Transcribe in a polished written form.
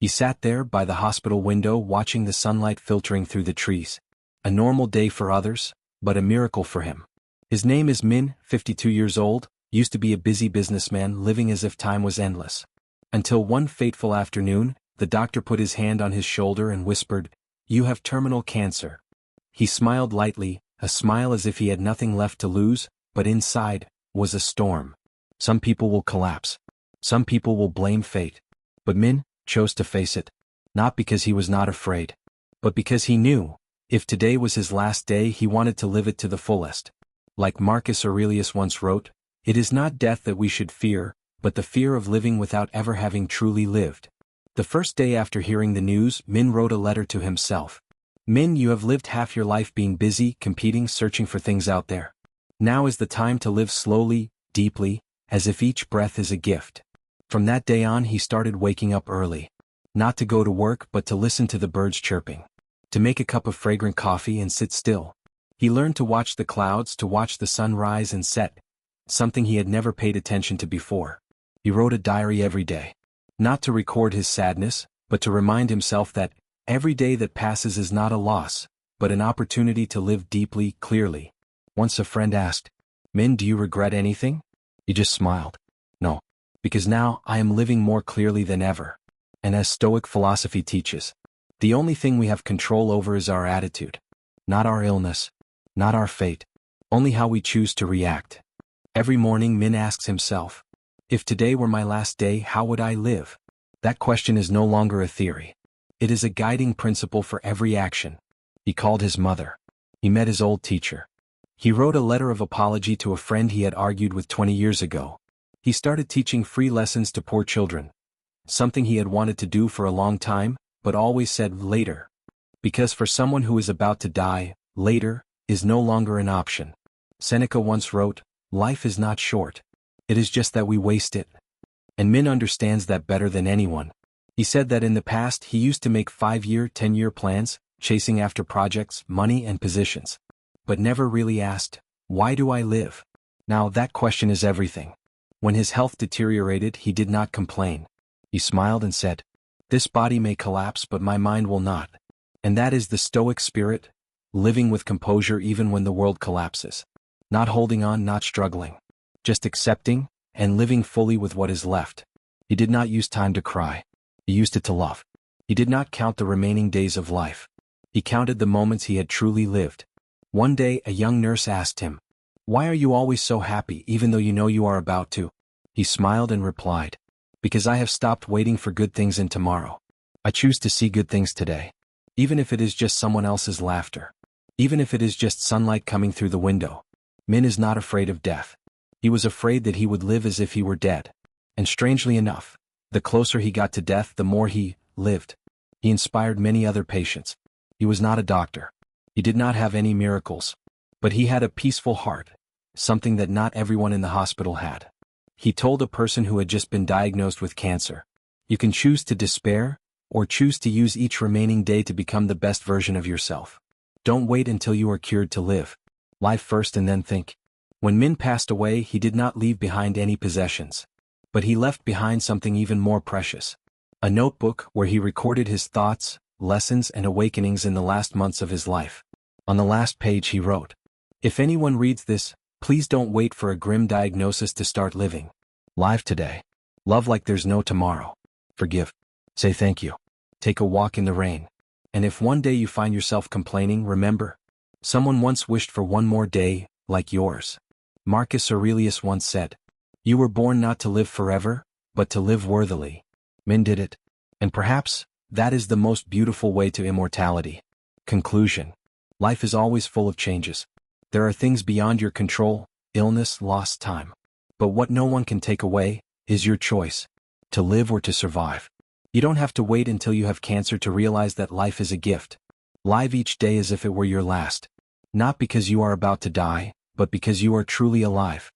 He sat there by the hospital window watching the sunlight filtering through the trees. A normal day for others, but a miracle for him. His name is Min, 52 years old, used to be a busy businessman living as if time was endless. Until one fateful afternoon, the doctor put his hand on his shoulder and whispered, "You have terminal cancer." He smiled lightly, a smile as if he had nothing left to lose, but inside was a storm. Some people will collapse. Some people will blame fate. But Min chose to face it, not because he was not afraid, but because he knew, if today was his last day, he wanted to live it to the fullest. Like Marcus Aurelius once wrote, "It is not death that we should fear, but the fear of living without ever having truly lived." The first day after hearing the news, Min wrote a letter to himself. "Min, you have lived half your life being busy, competing, searching for things out there. Now is the time to live slowly, deeply, as if each breath is a gift." From that day on he started waking up early. Not to go to work but to listen to the birds chirping. To make a cup of fragrant coffee and sit still. He learned to watch the clouds, to watch the sun rise and set, something he had never paid attention to before. He wrote a diary every day. Not to record his sadness, but to remind himself that every day that passes is not a loss, but an opportunity to live deeply, clearly. Once a friend asked, "Min, do you regret anything?" He just smiled. "No. Because now I am living more clearly than ever." And as Stoic philosophy teaches, the only thing we have control over is our attitude. Not our illness, not our fate, only how we choose to react. Every morning Min asks himself, if today were my last day, how would I live? That question is no longer a theory. It is a guiding principle for every action. He called his mother. He met his old teacher. He wrote a letter of apology to a friend he had argued with 20 years ago. He started teaching free lessons to poor children. Something he had wanted to do for a long time, but always said later. Because for someone who is about to die, later is no longer an option. Seneca once wrote, "Life is not short. It is just that we waste it." And Min understands that better than anyone. He said that in the past he used to make 5-year, 10-year plans, chasing after projects, money and positions. But never really asked, "Why do I live?" Now that question is everything. When his health deteriorated, he did not complain. He smiled and said, "This body may collapse but my mind will not." And that is the Stoic spirit, living with composure even when the world collapses. Not holding on, not struggling. Just accepting, and living fully with what is left. He did not use time to cry. He used it to love. He did not count the remaining days of life. He counted the moments he had truly lived. One day a young nurse asked him, "Why are you always so happy even though you know you are about to?" He smiled and replied, "Because I have stopped waiting for good things in tomorrow. I choose to see good things today. Even if it is just someone else's laughter. Even if it is just sunlight coming through the window." Min is not afraid of death. He was afraid that he would live as if he were dead. And strangely enough, the closer he got to death, the more he lived. He inspired many other patients. He was not a doctor. He did not have any miracles. But he had a peaceful heart, something that not everyone in the hospital had. He told a person who had just been diagnosed with cancer, "You can choose to despair, or choose to use each remaining day to become the best version of yourself. Don't wait until you are cured to live. Live first and then think." When Min passed away, he did not leave behind any possessions. But he left behind something even more precious. A notebook where he recorded his thoughts, lessons and awakenings in the last months of his life. On the last page he wrote, "If anyone reads this, please don't wait for a grim diagnosis to start living. Live today. Love like there's no tomorrow. Forgive. Say thank you. Take a walk in the rain. And if one day you find yourself complaining, remember, someone once wished for one more day, like yours." Marcus Aurelius once said, "You were born not to live forever, but to live worthily." Min did it. And perhaps, that is the most beautiful way to immortality. Conclusion. Life is always full of changes. There are things beyond your control, illness, lost time. But what no one can take away, is your choice. To live or to survive. You don't have to wait until you have cancer to realize that life is a gift. Live each day as if it were your last. Not because you are about to die, but because you are truly alive.